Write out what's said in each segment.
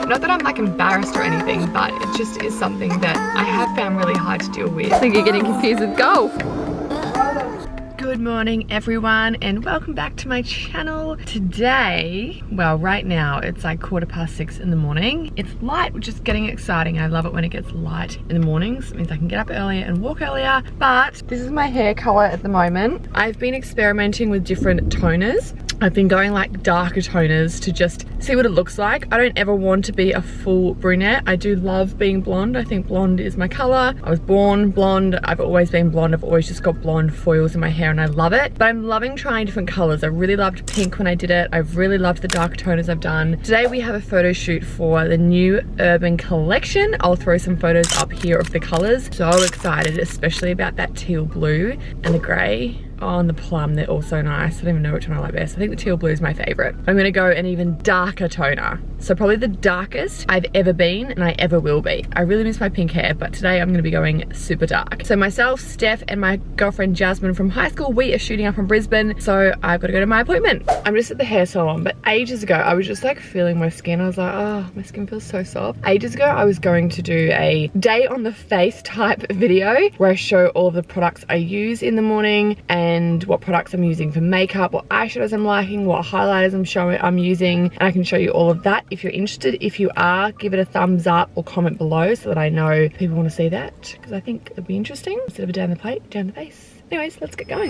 Not that I'm like embarrassed or anything, but it just is something that I have found really hard to deal with. I think you're getting confused with golf. Good morning everyone and welcome back to my channel. Today, well right now it's like 6:15 in the morning. It's light, which is getting exciting. I love it when it gets light in the mornings. It means I can get up earlier and walk earlier. But this is my hair color at the moment. I've been experimenting with different toners. I've been going like darker toners to just see what it looks like. I don't ever want to be a full brunette. I do love being blonde. I think blonde is my color. I was born blonde. I've always been blonde. I've always just got blonde foils in my hair and I love it. But I'm loving trying different colors. I really loved pink when I did it. I've really loved the dark toners I've done. Today we have a photo shoot for the new Urban collection. I'll throw some photos up here of the colors. So excited, especially about that teal blue and the gray. Oh, and the plum, they're also nice. I don't even know which one I like best. I think the teal blue is my favorite. I'm gonna go an even darker toner. So probably the darkest I've ever been and I ever will be. I really miss my pink hair, but today I'm gonna be going super dark. So myself, Steph, and my girlfriend Jasmine from high school, we are shooting up in Brisbane. So I've gotta go to my appointment. I'm just at the hair salon, but ages ago, I was just like feeling my skin. I was like, oh, my skin feels so soft. Ages ago, I was going to do a day on the face type video where I show all of the products I use in the morning and what products I'm using for makeup, what eyeshadows I'm liking, what highlighters I'm using, and I can show you all of that. If you're interested, if you are, give it a thumbs up or comment below so that I know people want to see that, because I think it'd be interesting instead of a down the plate, down the face. Anyways, let's get going.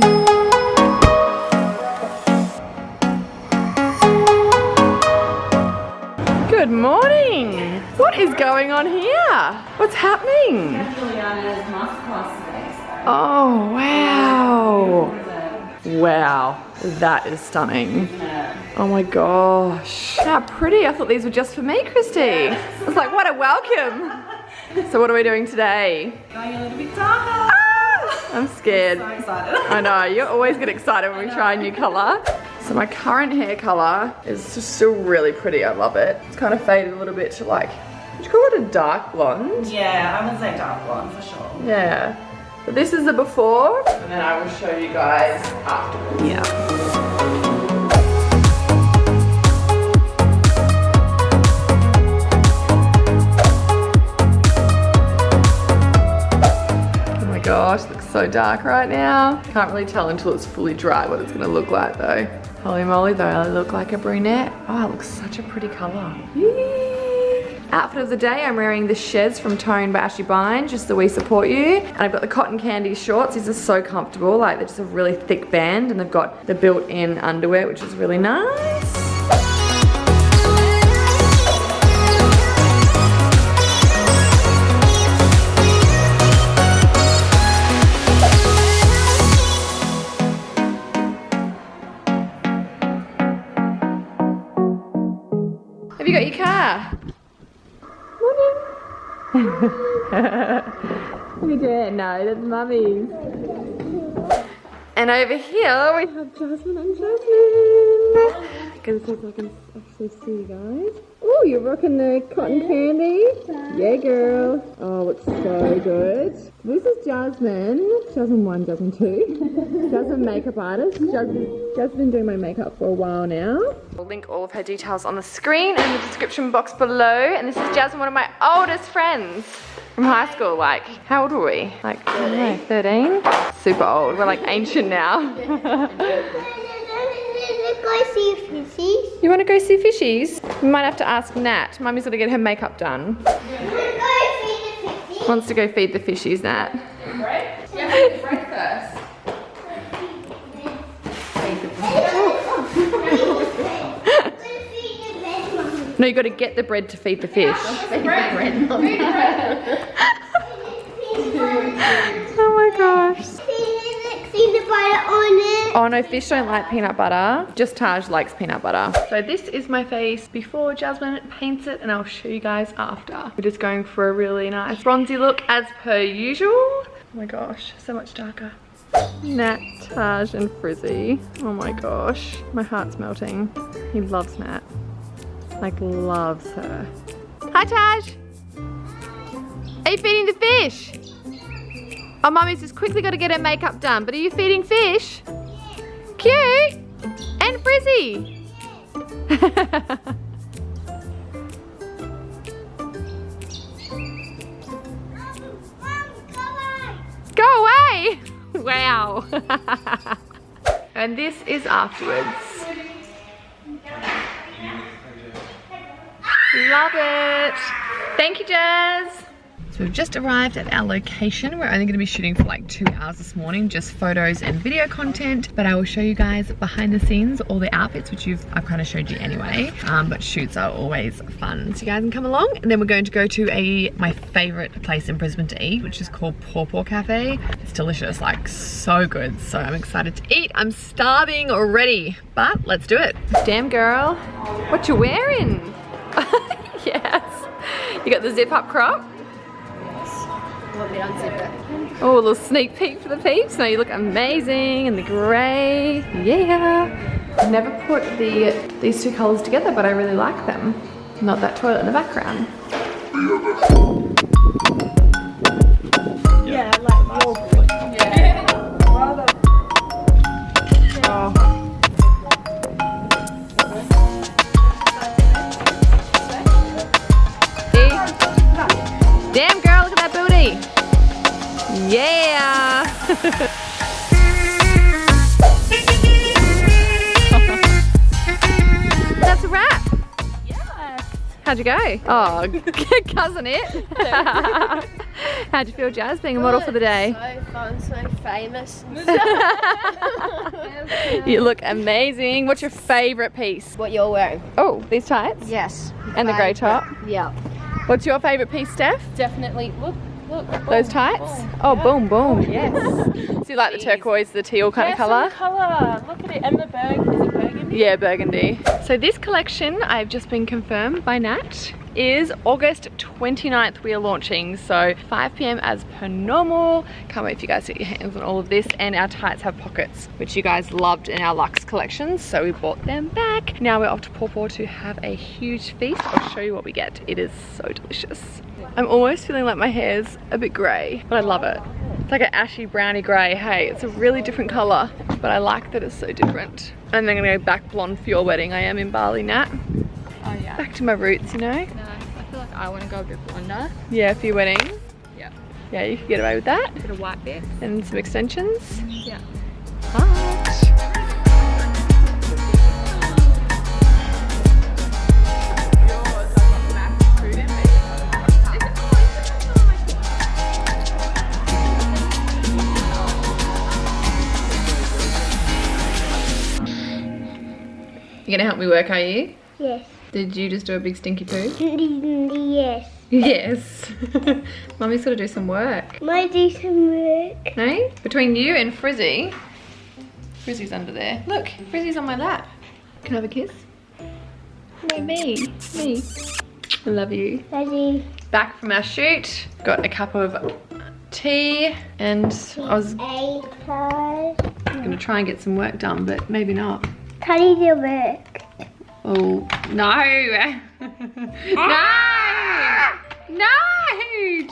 Good morning. What is going on here? What's happening? Oh, wow. Wow, that is stunning. Oh my gosh. How pretty. I thought these were just for me, Christy. I was like, what a welcome. So what are we doing today? Going a little bit darker. Ah, I'm scared. I'm so excited. I know, you always get excited when we try a new color. So my current hair color is just still really pretty. I love it. It's kind of faded a little bit to like, would you call it a dark blonde? Yeah, I would say dark blonde for sure. Yeah. But this is the before, and then I will show you guys afterwards. Yeah. Oh my gosh, it looks so dark right now. Can't really tell until it's fully dry what it's gonna look like though. Holy moly though, I look like a brunette. Oh, it looks such a pretty color. Yee. Outfit of the day, I'm wearing the Shez from TONED by Ashy, just the We Support You. And I've got the cotton candy shorts. These are so comfortable, like they're just a really thick band, and they've got the built-in underwear, which is really nice. Have you got your car? Look at that. No, that's Mummy's. And over here we have Jasmine and Jasmine. I'm gonna see if I can actually see you guys. Oh, you're rocking the cotton candy. Yeah, girl. Oh, looks so good. This is Jasmine. Jasmine 1, Jasmine 2. Jasmine makeup artist. Jasmine's been doing my makeup for a while now. I'll link all of her details on the screen and in the description box below. And this is Jasmine, one of my oldest friends from high school. Like, how old were we? Like, I don't know, 13? Super old. We're like ancient now. You want to go see fishies? We might have to ask Nat. Mummy's got to get her makeup done. Wants to go feed the fishies, Nat. Bread? Yeah, feed the bread first. No, you got to get the bread to feed the fish. Feed the bread. Oh my gosh. Oh no, fish don't like peanut butter. Just Taj likes peanut butter. So this is my face before Jasmine paints it, and I'll show you guys after. We're just going for a really nice bronzy look as per usual. Oh my gosh, so much darker. Nat, Taj, and Frizzy. Oh my gosh, my heart's melting. He loves Nat. Like, loves her. Hi, Taj. Are you feeding the fish? Oh, Mummy's just quickly got to get her makeup done. But are you feeding fish? Cute. And Frizzy. Wow. And this is afterwards. Love it. Thank you, Jazz. So we've just arrived at our location. We're only going to be shooting for like 2 hours this morning, just photos and video content. But I will show you guys behind the scenes, all the outfits, which I've kind of showed you anyway. But shoots are always fun. So you guys can come along. And then we're going to go to my favorite place in Brisbane to eat, which is called Paw Cafe. It's delicious, like so good. So I'm excited to eat. I'm starving already, but let's do it. Damn girl, what you wearing? Yes. You got the zip up crop? Want me to unzip it? Oh, a little sneak peek for the peeps. No, you look amazing in the grey. Yeah. I've never put these two colours together, but I really like them. Not that toilet in the background. Yeah, like more. Yeah. Rather. Oh. Damn girl, look at that booty. Yeah. That's a wrap. Yeah. How'd you go? Oh, cousin it. How'd you feel, Jazz, being a model for the day? So fun, so famous. You look amazing. What's your favourite piece? What you're wearing? Oh, these tights? Yes. And the grey top? Yeah. What's your favourite piece, Steph? Definitely. Look. Boom, Those tights? boom. Oh, Yeah. boom, boom, yes. So you like the turquoise, the teal kind of colour? Colour. Look at it. And the burgundy. Is it burgundy? Yeah, burgundy. So this collection, I've just been confirmed by Nat, is August 29th we are launching. So 5 PM as per normal. Can't wait for you guys to get your hands on all of this. And our tights have pockets, which you guys loved in our Luxe collections. So we bought them back. Now we're off to Paw to have a huge feast. I'll show you what we get. It is so delicious. I'm almost feeling like my hair's a bit grey, but I love it. It's like an ashy browny grey. Hey, it's a really different colour, but I like that it's so different. And then I'm gonna go back blonde for your wedding. I am in Bali, Nat. Oh yeah. Back to my roots, you know? No, I feel like I want to go a bit blonder. Yeah, for your wedding. Yeah. Yeah, you can get away with that. Bit of white bits. And some extensions. Yeah. Hot. You're gonna help me work, are you? Yes. Did you just do a big stinky poo? Yes. Yes. Mummy's gotta do some work. Might do some work. Hey? Between you and Frizzy. Frizzy's under there. Look, Frizzy's on my lap. Can I have a kiss? No, me. I love you. Ready? Back from our shoot. Got a cup of tea and I was A plus. gonna try and get some work done, but maybe not. Can you do work? Oh, no. No,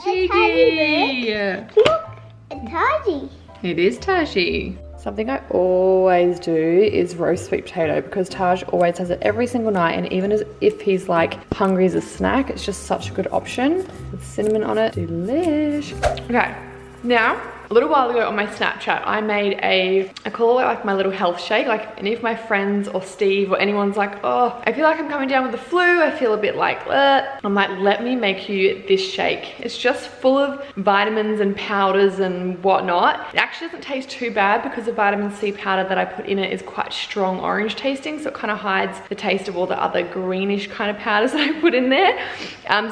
Gigi. Look, a tidy. It is Tashi. Something I always do is roast sweet potato because Taj always has it every single night, and even as if he's like hungry as a snack, it's just such a good option with cinnamon on it. Delish. Okay, now a little while ago on my Snapchat, I made I call it like my little health shake. Like any of my friends or Steve or anyone's like, oh, I feel like I'm coming down with the flu. I feel a bit like, I'm like, let me make you this shake. It's just full of vitamins and powders and whatnot. It actually doesn't taste too bad because the vitamin C powder that I put in it is quite strong orange tasting. So it kind of hides the taste of all the other greenish kind of powders that I put in there.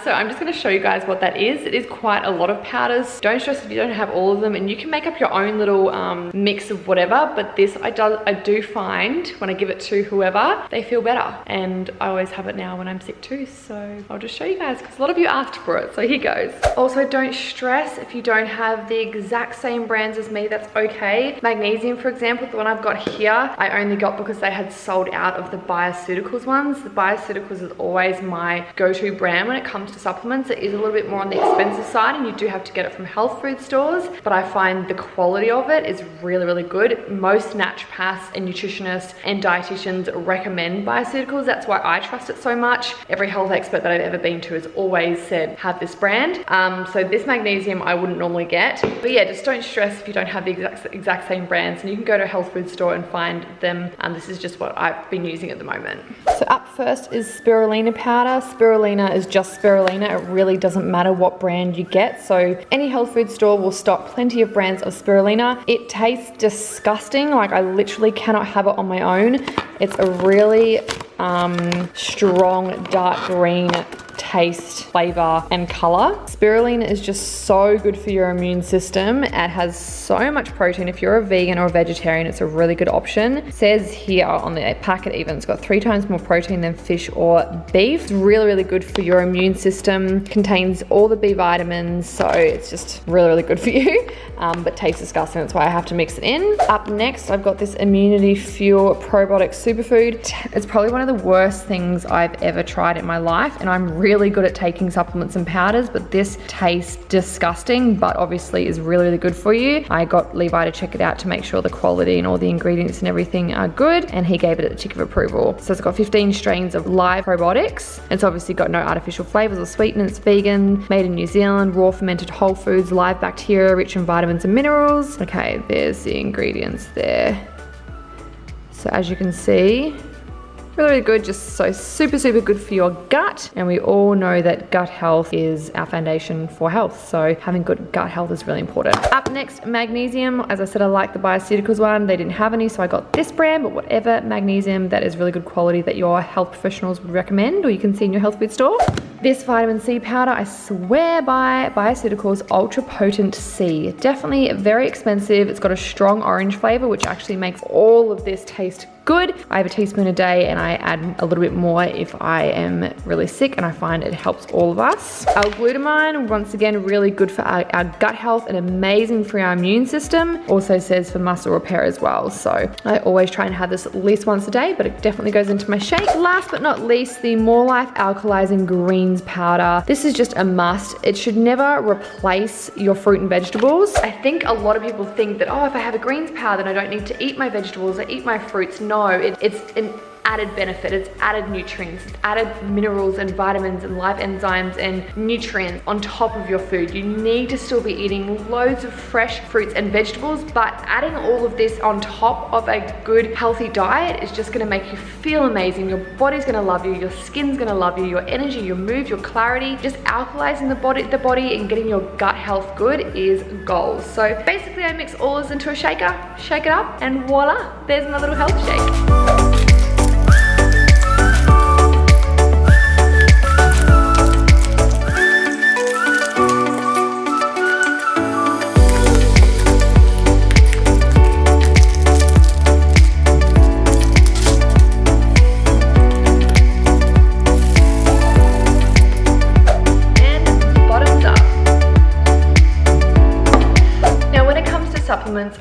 So I'm just gonna show you guys what that is. It is quite a lot of powders. Don't stress if you don't have all of them, and you can make up your own little mix of whatever, but this I do find when I give it to whoever, they feel better, and I always have it now when I'm sick too. So I'll just show you guys because a lot of you asked for it, so here goes. Also, don't stress if you don't have the exact same brands as me. That's okay. Magnesium, for example, the one I've got here, I only got because they had sold out of the Bioceuticals ones. The Bioceuticals is always my go-to brand when it comes to supplements. It is a little bit more on the expensive side, and you do have to get it from health food stores, but I find the quality of it is really, really good. Most naturopaths and nutritionists and dietitians recommend Bioceuticals. That's why I trust it so much. Every health expert that I've ever been to has always said, have this brand. So this magnesium I wouldn't normally get. But yeah, just don't stress if you don't have the exact same brands, and you can go to a health food store and find them. This is just what I've been using at the moment. So up first is spirulina powder. Spirulina is just spirulina. It really doesn't matter what brand you get. So any health food store will stock plenty of brands of spirulina. It tastes disgusting. Like, I literally cannot have it on my own. It's a really strong dark green taste, flavor, and color. Spirulina is just so good for your immune system. It has so much protein. If you're a vegan or a vegetarian, it's a really good option. It says here on the packet even, it's got 3 times more protein than fish or beef. It's really, really good for your immune system. Contains all the B vitamins, so it's just really, really good for you. But tastes disgusting, that's why I have to mix it in. Up next, I've got this Immunity Fuel Probiotic Superfood. It's probably one of the worst things I've ever tried in my life, and I'm really good at taking supplements and powders, but this tastes disgusting, but obviously is really, really good for you. I got Levi to check it out to make sure the quality and all the ingredients and everything are good, and he gave it a tick of approval. So it's got 15 strains of live probiotics. It's obviously got no artificial flavors or sweeteners, vegan, made in New Zealand, raw fermented whole foods, live bacteria, rich in vitamins and minerals. Okay, there's the ingredients there. So as you can see, really, really good, just so super, super good for your gut. And we all know that gut health is our foundation for health. So having good gut health is really important. Up next, magnesium. As I said, I like the Bioceuticals one. They didn't have any, so I got this brand, but whatever magnesium that is really good quality that your health professionals would recommend, or you can see in your health food store. This vitamin C powder, I swear by Bioceuticals Ultra Potent C. Definitely very expensive. It's got a strong orange flavor, which actually makes all of this taste good. I have a teaspoon a day, and I add a little bit more if I am really sick, and I find it helps all of us. L-glutamine, once again, really good for our gut health and amazing for our immune system. Also says for muscle repair as well. So I always try and have this at least once a day, but it definitely goes into my shake. Last but not least, the More Life Alkalizing Greens powder. This is just a must. It should never replace your fruit and vegetables. I think a lot of people think that, oh, if I have a greens powder, then I don't need to eat my vegetables, I eat my fruits. No, it's an added benefit, it's added nutrients, it's added minerals and vitamins and live enzymes and nutrients on top of your food. You need to still be eating loads of fresh fruits and vegetables, but adding all of this on top of a good healthy diet is just gonna make you feel amazing. Your body's gonna love you, your skin's gonna love you, your energy, your mood, your clarity. Just alkalizing the body and getting your gut health good is goals. So basically I mix all this into a shaker, shake it up, and voila, there's my little health shake.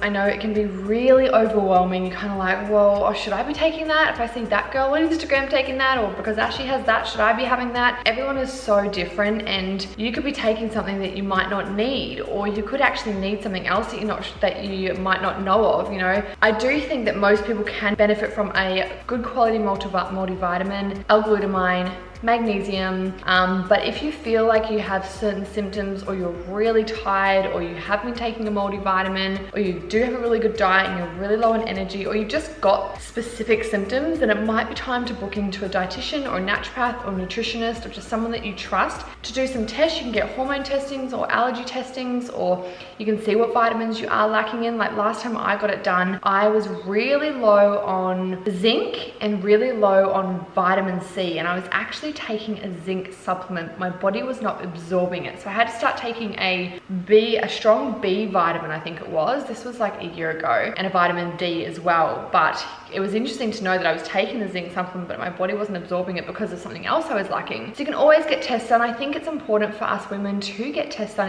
I know it can be really overwhelming. You're kind of like, well, should I be taking that? If I see that girl on Instagram taking that, or because Ashy has that, should I be having that? Everyone is so different, and you could be taking something that you might not need, or you could actually need something else that you might not know of, you know. I do think that most people can benefit from a good quality multivitamin, L-glutamine, magnesium, but if you feel like you have certain symptoms, or you're really tired, or you have been taking a multivitamin, or you do have a really good diet and you're really low on energy, or you've just got specific symptoms, then it might be time to book into a dietitian or a naturopath or nutritionist, or just someone that you trust to do some tests. You can get hormone testings or allergy testings, or you can see what vitamins you are lacking in. Like last time I got it done, I was really low on zinc and really low on vitamin C, and I was actually taking a zinc supplement. My body was not absorbing it, so I had to start taking a strong B vitamin, I think it was. This was like a year ago, and a vitamin D as well. But it was interesting to know that I was taking the zinc supplement, but my body wasn't absorbing it because of something else I was lacking. So you can always get tests done. I think it's important for us women to get tests done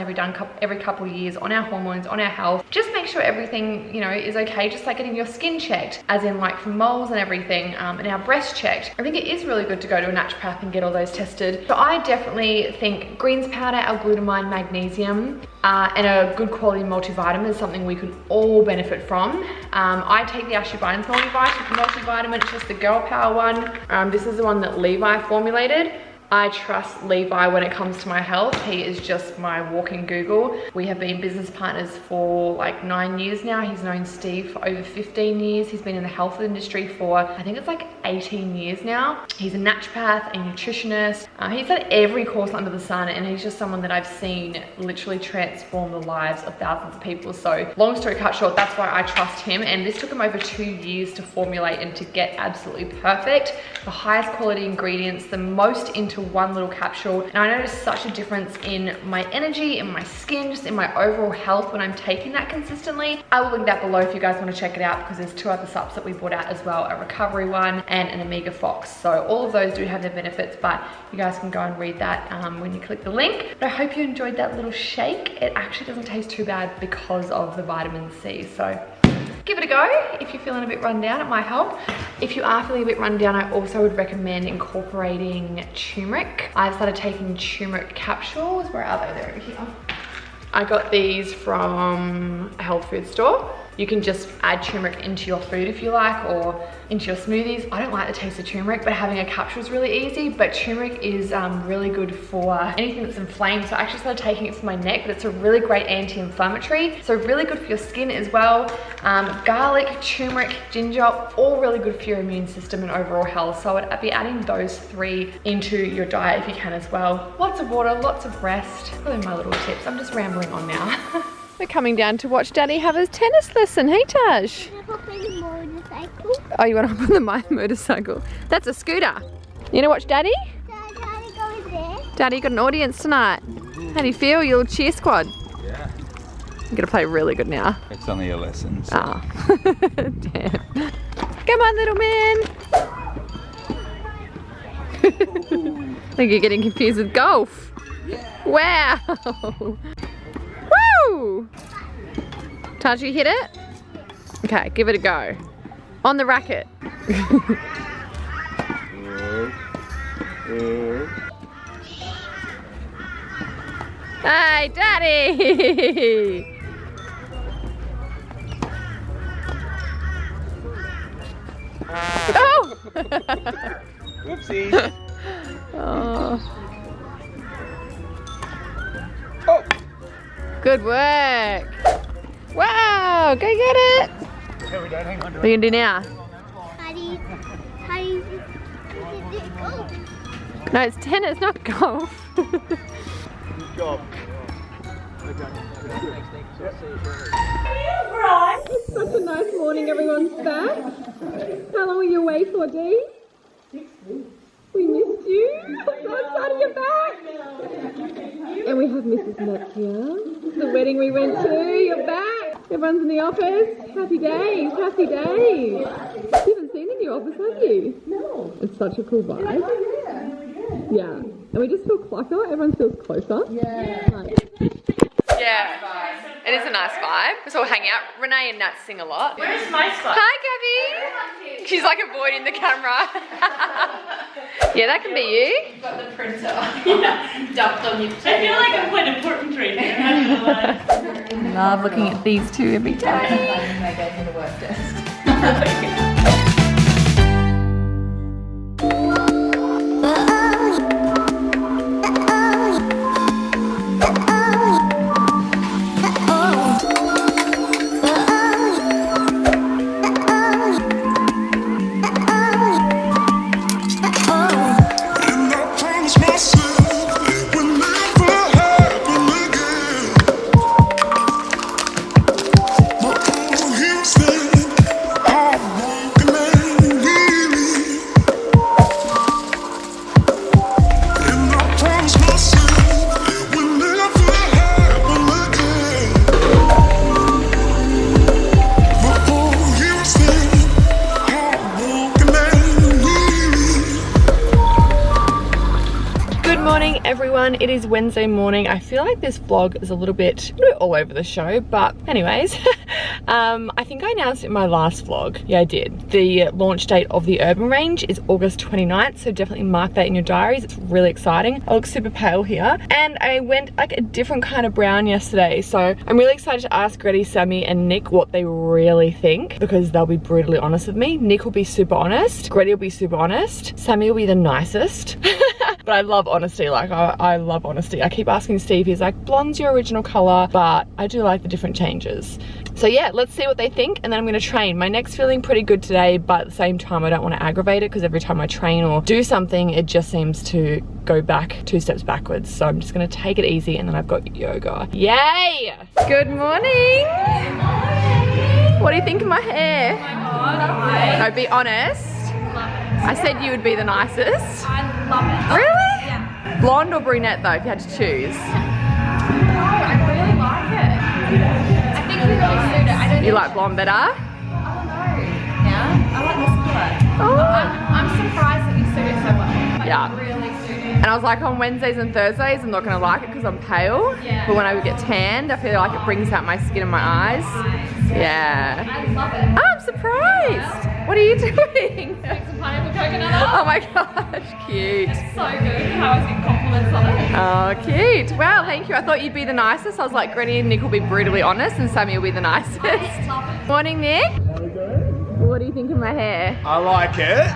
every couple of years on our hormones, on our health. Just make sure everything, you know, is okay. Just like getting your skin checked, as in like from moles and everything, and our breast checked. I think it is really good to go to a naturopath and get all those tested. So I definitely think greens powder, L-glutamine, magnesium, and a good quality multivitamin is something we can all benefit from. I take the Ashy multivitamin, it's just the Girl Power one. This is the one that Levi formulated. I trust Levi when it comes to my health. He is just my walking Google. We have been business partners for like 9 years now. He's known Steve for over 15 years. He's been in the health industry for, I think it's like 18 years now. He's a naturopath, a nutritionist. He's done every course under the sun, and he's just someone that I've seen literally transform the lives of thousands of people. So long story cut short, that's why I trust him. And this took him over 2 years to formulate and to get absolutely perfect. The highest quality ingredients, the most into one little capsule, and I noticed such a difference in my energy, in my skin, just in my overall health when I'm taking that consistently. I will link that below if you guys want to check it out, because there's 2 other subs that we brought out as well, a recovery one and an omega fox. So all of those do have their benefits, but you guys can go and read that when you click the link. But I hope you enjoyed that little shake. It actually doesn't taste too bad because of the vitamin C. So give it a go. If you're feeling a bit run down, it might help. If you are feeling a bit run down, I also would recommend incorporating turmeric. I've started taking turmeric capsules. Where are they? They're over here. I got these from a health food store. You can just add turmeric into your food if you like, or into your smoothies. I don't like the taste of turmeric, but having a capsule is really easy. But turmeric is really good for anything that's inflamed. So I actually started taking it for my neck, but it's a really great anti-inflammatory. So really good for your skin as well. Garlic, turmeric, ginger, all really good for your immune system and overall health. So I'd be adding those 3 into your diet if you can as well. Lots of water, lots of rest. Those are my little tips. I'm just rambling on now. We're coming down to watch Daddy have his tennis lesson. Hey, Taj. Can I hop on the motorcycle? Oh, you want to hop on the motorcycle? That's a scooter. You gonna watch Daddy? Daddy, go there. Daddy, you got an audience tonight. How do you feel, your little cheer squad? Yeah. You're gonna play really good now. It's only a lesson. So. Oh. Damn. Come on, little man. I think you're getting confused with golf. Wow. Woo! Taj, you hit it? Okay, give it a go. On the racket. Hey, Daddy! Oh! Whoopsie. Oh. Oh. Good work. Wow, go get it. Here we go, hang on. What are you gonna do now? Oh. No, it's tennis, not golf. Good job. It's such a nice morning, everyone's back. How long were you away for, Dee? 6 weeks. We missed you. I'm so excited you're back. And we have Mrs. Neck here. The wedding we went to, you're back. Everyone's in the office. Happy days, happy days. You haven't seen the new office, have you? No. It's such a cool vibe. Yeah. And we just feel closer. Everyone feels closer. Yeah. Yeah. It is a nice vibe. Let's all hang out. Renee and Nat sing a lot. Where's my spot? Hi, Gabby. She's like avoiding the camera. Yeah, that can be you. Got the printer. Dumped on you. I feel like I'm quite important right now. Love looking at these two every time. I gave me the work desk. everyone, it is Wednesday morning. I feel like this vlog is a little bit all over the show, but anyways, I think I announced it in my last vlog. Yeah, I did. The launch date of the Urban range is August 29th, so definitely mark that in your diaries. It's really exciting. I look super pale here, and I went like a different kind of brown yesterday, so I'm really excited to ask Gretty, Sammy and Nick what they really think, because they'll be brutally honest with me. Nick will be super honest, Gretty will be super honest, Sammy will be the nicest. But I love honesty, like I love honesty. I keep asking Steve, he's like, blonde's your original color, but I do like the different changes. So yeah, let's see what they think, and then I'm gonna train. My neck's feeling pretty good today, but at the same time I don't want to aggravate it, because every time I train or do something, it just seems to go back 2 steps backwards. So I'm just gonna take it easy, and then I've got yoga. Yay! Good morning! What do you think of my hair? Oh my god, No, be honest. I said you would be the nicest. I love it. Really? Yeah. Blonde or brunette though, if you had to choose? No, I really like it. I think you really suit it. I don't You like blonde better? I don't know. Yeah, I like this colour. Oh. I'm surprised that you suit it so well. Like, Yeah. you really suit it. And I was like, on Wednesdays and Thursdays, I'm not gonna like it because I'm pale. Yeah. But when I would get tanned, I feel like it brings out my skin and my eyes. Nice. Yeah. I love it. I'm surprised. What are you doing? Take some pineapple coconut. Oh my gosh, cute. It's so good. How I was getting compliments on it. Oh, cute. Wow, thank you. I thought you'd be the nicest. I was like, Gretty and Nick will be brutally honest, and Sammy will be the nicest. I love it. Morning, Nick. What do you think of my hair? I like it,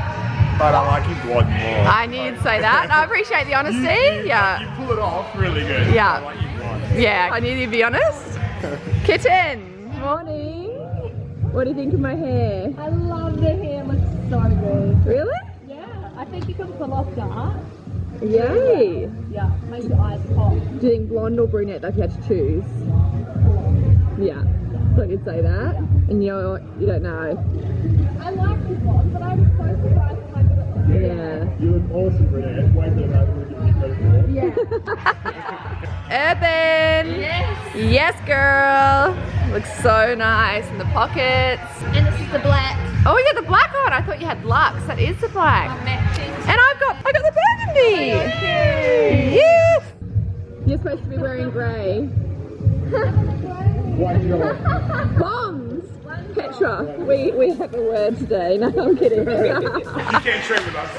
but I like you blonde more. I knew you'd say that. No, I appreciate the honesty. Yeah. You pull it off really good. Yeah. I like you blonde. Yeah, I knew you'd be honest. Kitten. Morning. What do you think of my hair? I love the hair, looks so good. Really? Yeah, I think you can pull off dark. Yay. Yeah, make your eyes pop. Do you think blonde or brunette if you had to choose? Yeah. So I could say that. And you don't know. I like the blonde, but I was so surprised when I got it. Yeah. You look awesome, Brunette. Wait till I Yeah. Urban. Yes. Yes, girl. Looks so nice in the pockets. And this is the black. Oh, you got the black on. I thought you had Lux. That is the black. Matching. And I got the burgundy. Yes. You're supposed to be wearing grey. Bombs. Petra. We have a word today. No, I'm kidding. You can't train with us.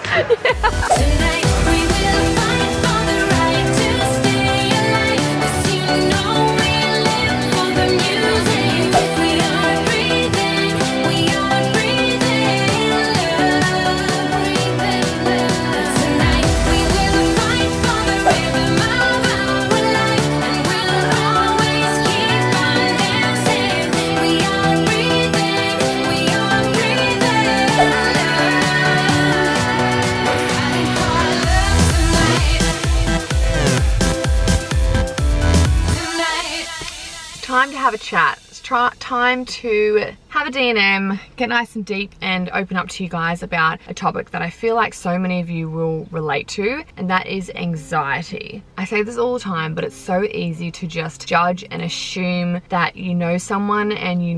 Tonight we will fight for the right to stay alive. 'Cause you know we live for the music. We are breathing love, breathing love. Tonight we will fight for the rhythm of our life, and we'll always keep on dancing. We are breathing love. Time to have a chat. It's time to have a D&M, get nice and deep, and open up to you guys about a topic that I feel like so many of you will relate to, and that is anxiety. I say this all the time, but it's so easy to just judge and assume that you know someone, and you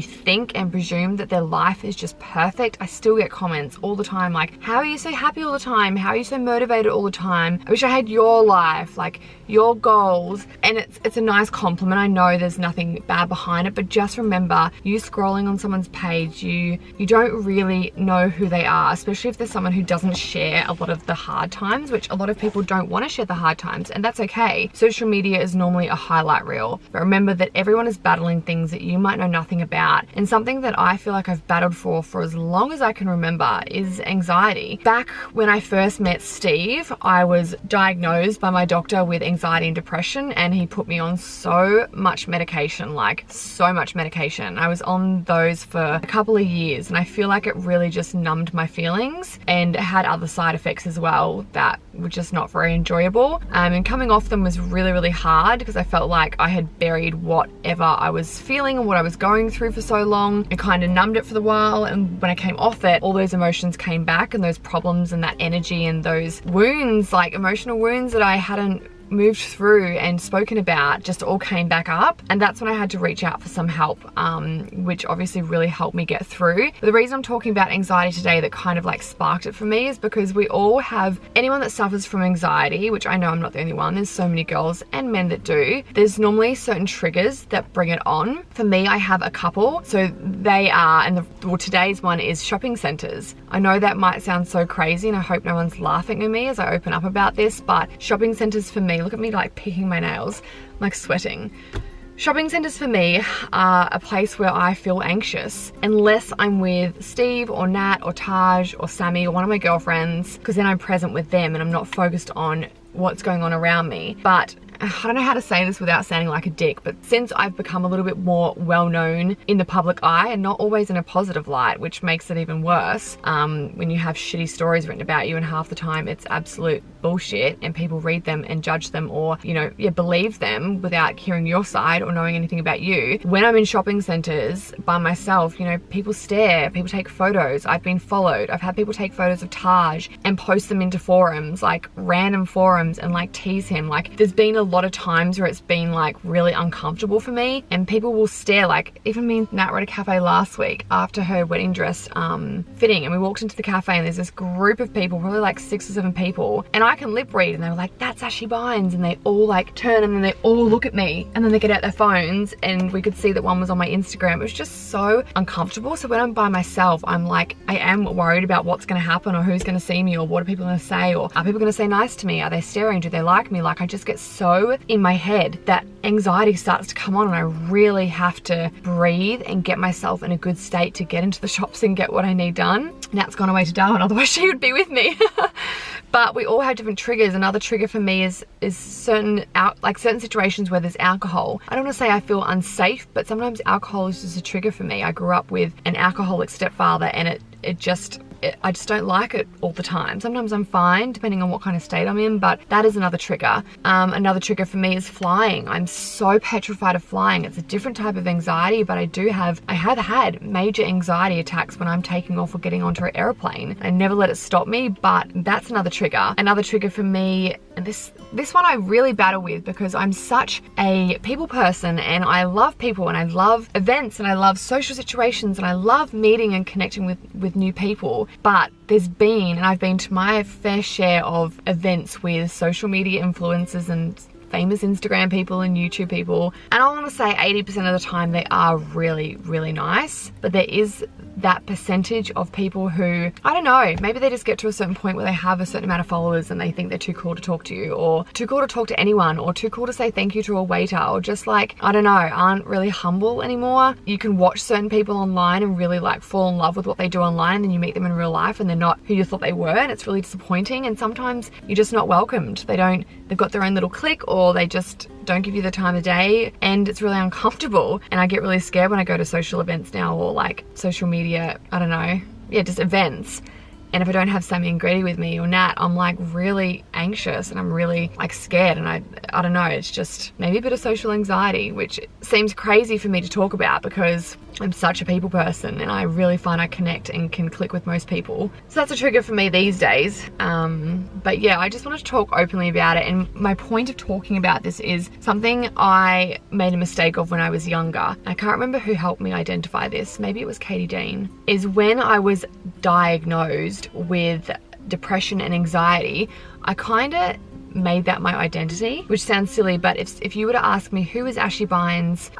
think and presume that their life is just perfect. I still get comments all the time like, how are you so happy all the time? How are you so motivated all the time? I wish I had your life, like your goals. And it's a nice compliment. I know there's nothing bad behind it, but just remember, you scrolling on someone's page, you don't really know who they are, especially if there's someone who doesn't share a lot of the hard times, which a lot of people don't want to share the hard times, and that's okay. Social media is normally a highlight reel, but remember that everyone is battling things that you might know nothing about. And something that I feel like I've battled for as long as I can remember is anxiety. Back when I first met Steve, I was diagnosed by my doctor with anxiety and depression, and he put me on so much medication, like so much medication. I was on those for a couple of years, and I feel like it really just numbed my feelings and had other side effects as well that were just not very enjoyable. And coming off them was really, really hard, because I felt like I had buried whatever I was feeling and what I was going through for so long. It kind of numbed it for the while, and when I came off it, all those emotions came back, and those problems and that energy and those wounds, like emotional wounds that I hadn't moved through and spoken about just all came back up, and that's when I had to reach out for some help, which obviously really helped me get through. But the reason I'm talking about anxiety today that kind of like sparked it for me is because we all have, anyone that suffers from anxiety, which I know I'm not the only one, there's so many girls and men that do, there's normally certain triggers that bring it on. For me, I have a couple. So they are, and well, today's one is shopping centers. I know that might sound so crazy, and I hope no one's laughing at me as I open up about this, but shopping centers for me, look at me like picking my nails, like sweating. Shopping centers for me are a place where I feel anxious unless I'm with Steve or Nat or Taj or Sammy or one of my girlfriends, because then I'm present with them and I'm not focused on what's going on around me. But I don't know how to say this without sounding like a dick, but since I've become a little bit more well-known in the public eye, and not always in a positive light, which makes it even worse, when you have shitty stories written about you, and half the time it's absolute bullshit and people read them and judge them, or, you know, believe them without hearing your side or knowing anything about you. When I'm in shopping centers by myself, you know, people stare, people take photos. I've been followed. I've had people take photos of Taj and post them into forums, like random forums, and like tease him. Like, there's been a lot of times where it's been like really uncomfortable for me, and people will stare. Like, even me and Nat were at a cafe last week after her wedding dress fitting, and we walked into the cafe and there's this group of people, probably like 6 or 7 people, and I can lip read, and they were like, "That's Ashy Bynes," and they all like turn and then they all look at me, and then they get out their phones, and we could see that one was on my Instagram. It was just so uncomfortable. So when I'm by myself, I'm like, I am worried about what's going to happen, or who's going to see me, or what are people going to say, or are people going to say nice to me, are they staring, do they like me? Like, I just get so in my head that anxiety starts to come on, and I really have to breathe and get myself in a good state to get into the shops and get what I need done. Nat's gone away to Darwin, otherwise she would be with me. But we all have different triggers. Another trigger for me is certain situations where there's alcohol. I don't want to say I feel unsafe, but sometimes alcohol is just a trigger for me. I grew up with an alcoholic stepfather, and I just don't like it all the time. Sometimes I'm fine, depending on what kind of state I'm in, but that is another trigger. Another trigger for me is flying. I'm so petrified of flying. It's a different type of anxiety, but I have had major anxiety attacks when I'm taking off or getting onto an airplane. I never let it stop me, but that's another trigger. Another trigger for me, and this one I really battle with, because I'm such a people person, and I love people, and I love events, and I love social situations, and I love meeting and connecting with new people. But there's been, and I've been to my fair share of events with social media influencers and famous Instagram people and YouTube people, and I want to say 80% of the time they are really, really nice, but there is that percentage of people who, I don't know, maybe they just get to a certain point where they have a certain amount of followers and they think they're too cool to talk to you, or too cool to talk to anyone, or too cool to say thank you to a waiter, or just like, I don't know, aren't really humble anymore. You can watch certain people online and really like fall in love with what they do online, and then you meet them in real life and they're not who you thought they were, and it's really disappointing. And sometimes you're just not welcomed. They've got their own little clique, or they just don't give you the time of day, and it's really uncomfortable. And I get really scared when I go to social events now, or like social media, I don't know, yeah, just events. And if I don't have Sammy and Grady with me or Nat, I'm like really anxious, and I'm really like scared, and I don't know, it's just maybe a bit of social anxiety, which seems crazy for me to talk about because I'm such a people person, and I really find I connect and can click with most people. So that's a trigger for me these days. But yeah, I just wanted to talk openly about it. And my point of talking about this is something I made a mistake of when I was younger. I can't remember who helped me identify this. Maybe it was Katie Dean. Is when I was diagnosed with depression and anxiety, I kind of made that my identity, which sounds silly, but if you were to ask me who is Ashy Bynes,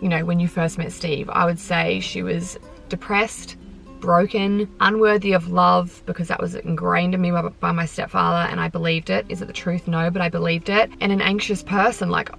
you know, when you first met Steve, I would say she was depressed, broken, unworthy of love, because that was ingrained in me by my stepfather, and I believed it. Is it the truth? No, but I believed it. And an anxious person, like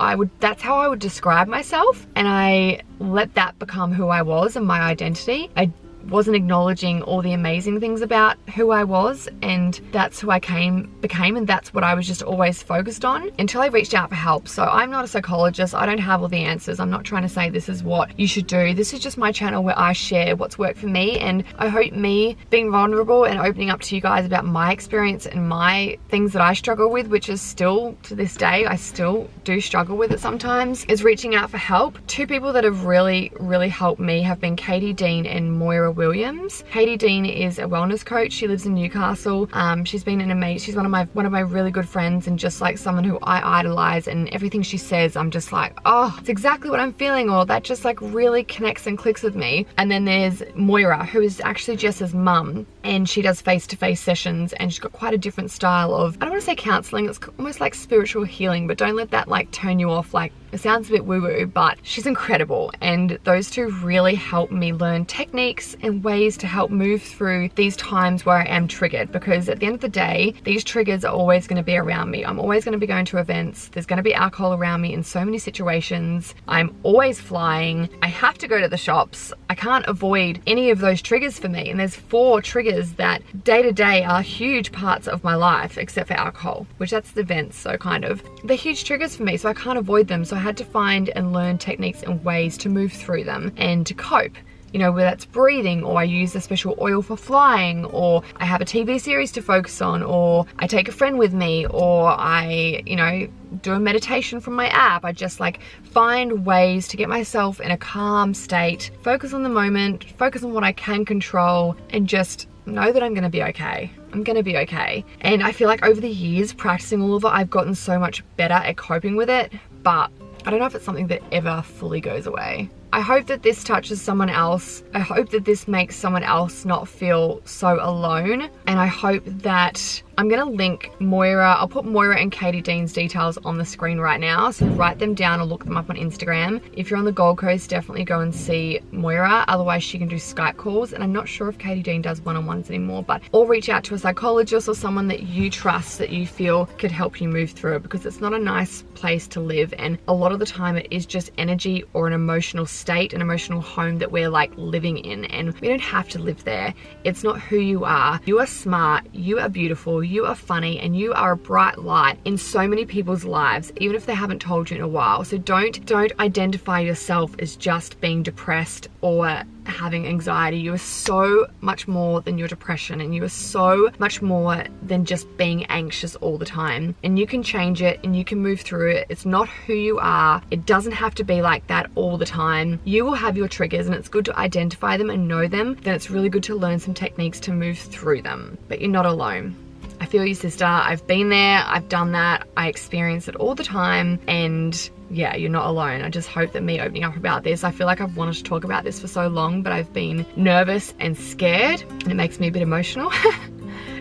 that's how I would describe myself, and I let that become who I was and my identity. I wasn't acknowledging all the amazing things about who I was, and that's who I became, and that's what I was just always focused on until I reached out for help. So I'm not a psychologist. I don't have all the answers. I'm not trying to say this is what you should do. This is just my channel where I share what's worked for me, and I hope me being vulnerable and opening up to you guys about my experience and my things that I struggle with, which is still to this day, I still do struggle with it sometimes, is reaching out for help. Two people that have really, really helped me have been Katie Dean and MOIRA MOIRA Williams. Katie Dean is a wellness coach. She lives in Newcastle. She's been an amazing, she's one of my really good friends, and just like someone who I idolize, and everything she says I'm just like, oh, it's exactly what I'm feeling, or that just like really connects and clicks with me. And then there's MOIRA, who is actually Jess's mum, and she does face-to-face sessions, and she's got quite a different style of, I don't want to say counseling, it's almost like spiritual healing, but don't let that like turn you off. Like, it sounds a bit woo-woo, but she's incredible, and those two really help me learn techniques and ways to help move through these times where I am triggered, because at the end of the day, these triggers are always going to be around me. I'm always going to be going to events. There's going to be alcohol around me in so many situations. I'm always flying. I have to go to the shops. I can't avoid any of those triggers for me, and there's 4 triggers that day to day are huge parts of my life, except for alcohol, which that's the events, so kind of. They're huge triggers for me, so I can't avoid them. So I had to find and learn techniques and ways to move through them and to cope. You know, whether that's breathing, or I use a special oil for flying, or I have a TV series to focus on, or I take a friend with me, or I, you know, do a meditation from my app. I just like find ways to get myself in a calm state, focus on the moment, focus on what I can control, and just know that I'm gonna be okay. I'm gonna be okay. And I feel like over the years practicing all of it, I've gotten so much better at coping with it, but I don't know if it's something that ever fully goes away. I hope that this touches someone else. I hope that this makes someone else not feel so alone. And I hope that I'm gonna link MOIRA. I'll put MOIRA and Katie Dean's details on the screen right now, so write them down or look them up on Instagram. If you're on the Gold Coast, definitely go and see MOIRA. Otherwise, she can do Skype calls, and I'm not sure if Katie Dean does one-on-ones anymore, but or reach out to a psychologist or someone that you trust that you feel could help you move through it, because it's not a nice place to live, and a lot of the time it is just energy or an emotional state, an emotional home that we're like living in, and we don't have to live there. It's not who you are. You are smart, you are beautiful, you are funny, and you are a bright light in so many people's lives, even if they haven't told you in a while. So don't identify yourself as just being depressed or having anxiety. You are so much more than your depression, and you are so much more than just being anxious all the time, and you can change it and you can move through it. It's not who you are. It doesn't have to be like that all the time. You will have your triggers, and it's good to identify them and know them. Then it's really good to learn some techniques to move through them, but you're not alone. I feel you, sister. I've been there, I've done that, I experience it all the time, and yeah, you're not alone. I just hope that me opening up about this, I feel like I've wanted to talk about this for so long, but I've been nervous and scared, and it makes me a bit emotional.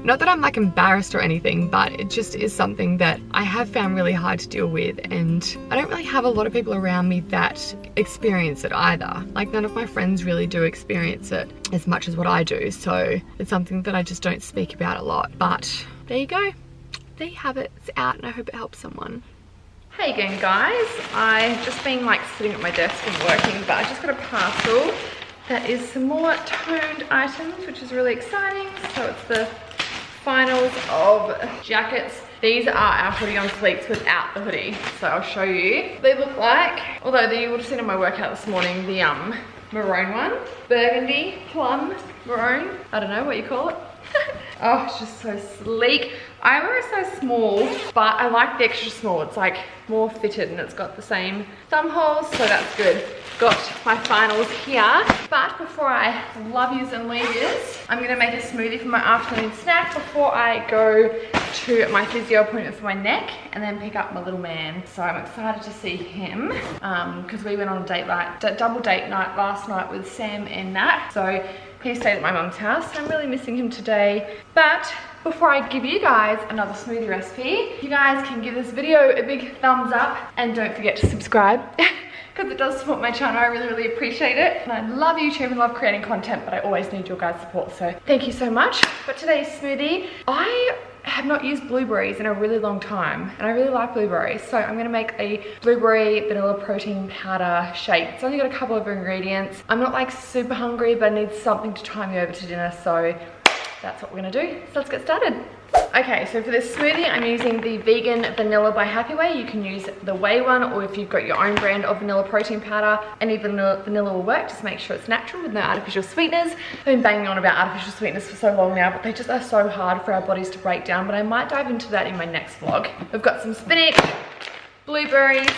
Not that I'm like embarrassed or anything, but it just is something that I have found really hard to deal with, and I don't really have a lot of people around me that experience it either. Like, none of my friends really do experience it as much as what I do, so it's something that I just don't speak about a lot. But there you go. There you have it. It's out, and I hope it helps someone. Hey again, guys. I've just been like sitting at my desk and working, but I just got a parcel that is some more toned items, which is really exciting. So it's the finals of jackets. These are our hoodie on fleeks without the hoodie, so I'll show you. They look like, although you would have seen in my workout this morning, the maroon one, burgundy, plum, maroon, I don't know what you call it. Oh, it's just so sleek. I wear a size small, but I like the extra small. It's like more fitted, and it's got the same thumb holes, so that's good. Got my finals here, but before I love yous and leave yous, I'm gonna make a smoothie for my afternoon snack before I go to my physio appointment for my neck, and then pick up my little man. So I'm excited to see him, because we went on a double date night last night with Sam and Nat. So he stayed at my mum's house. I'm really missing him today. But before I give you guys another smoothie recipe, you guys can give this video a big thumbs up, and don't forget to subscribe. Because it does support my channel. I really, really appreciate it. And I love YouTube and love creating content, but I always need your guys' support, so thank you so much. But today's smoothie, I have not used blueberries in a really long time, and I really like blueberries, so I'm gonna make a blueberry vanilla protein powder shake. It's only got a couple of ingredients. I'm not like super hungry, but I need something to tie me over to dinner, so that's what we're gonna do. So let's get started. Okay, so for this smoothie, I'm using the vegan vanilla by HAPPYWAY. You can use the whey one, or if you've got your own brand of vanilla protein powder, any vanilla will work. Just make sure it's natural with no artificial sweeteners. I've been banging on about artificial sweeteners for so long now, but they just are so hard for our bodies to break down, but I might dive into that in my next vlog. We've got some spinach, blueberries,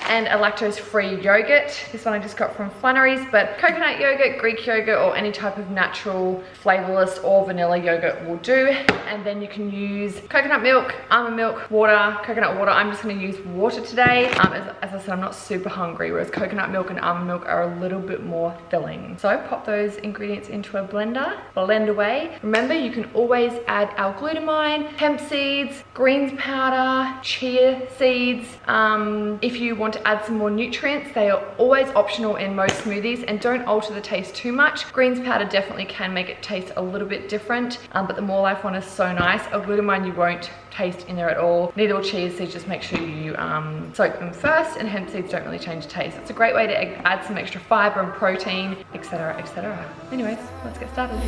and a lactose-free yogurt. This one I just got from Flannery's, but coconut yogurt, Greek yogurt, or any type of natural flavorless or vanilla yogurt will do. And then you can use coconut milk, almond milk, water, coconut water. I'm just going to use water today. As I said, I'm not super hungry, whereas coconut milk and almond milk are a little bit more filling. So pop those ingredients into a blender, blend away. Remember, you can always add L-glutamine, hemp seeds, greens powder, chia seeds. If you want to add some more nutrients, they are always optional in most smoothies, and don't alter the taste too much. Greens powder definitely can make it taste a little bit different, but the More Life one is so nice. L-glutamine you won't taste in there at all. Neither will chia seeds, just make sure you soak them first, and hemp seeds don't really change the taste. It's a great way to add some extra fiber and protein, etc, etc. Anyways, let's get started.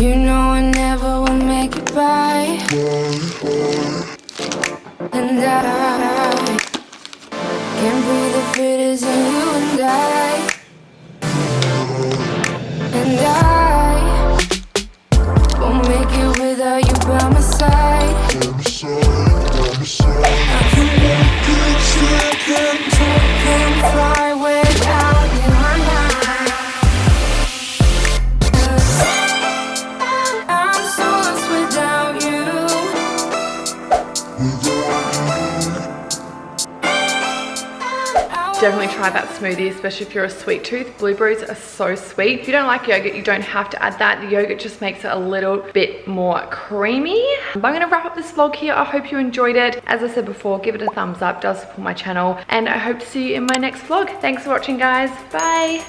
You know I never will make it by, and I can't breathe if it isn't you and I won't make it without you by my side. I can walk and sit and talk and fly without you. I'm so lost without you. Definitely try that smoothie, especially if you're a sweet tooth. Blueberries are so sweet. If you don't like yogurt, you don't have to add that. The yogurt just makes it a little bit more creamy. But I'm gonna wrap up this vlog here. I hope you enjoyed it. As I said before, give it a thumbs up, it does support my channel, and I hope to see you in my next vlog. Thanks for watching, guys. Bye.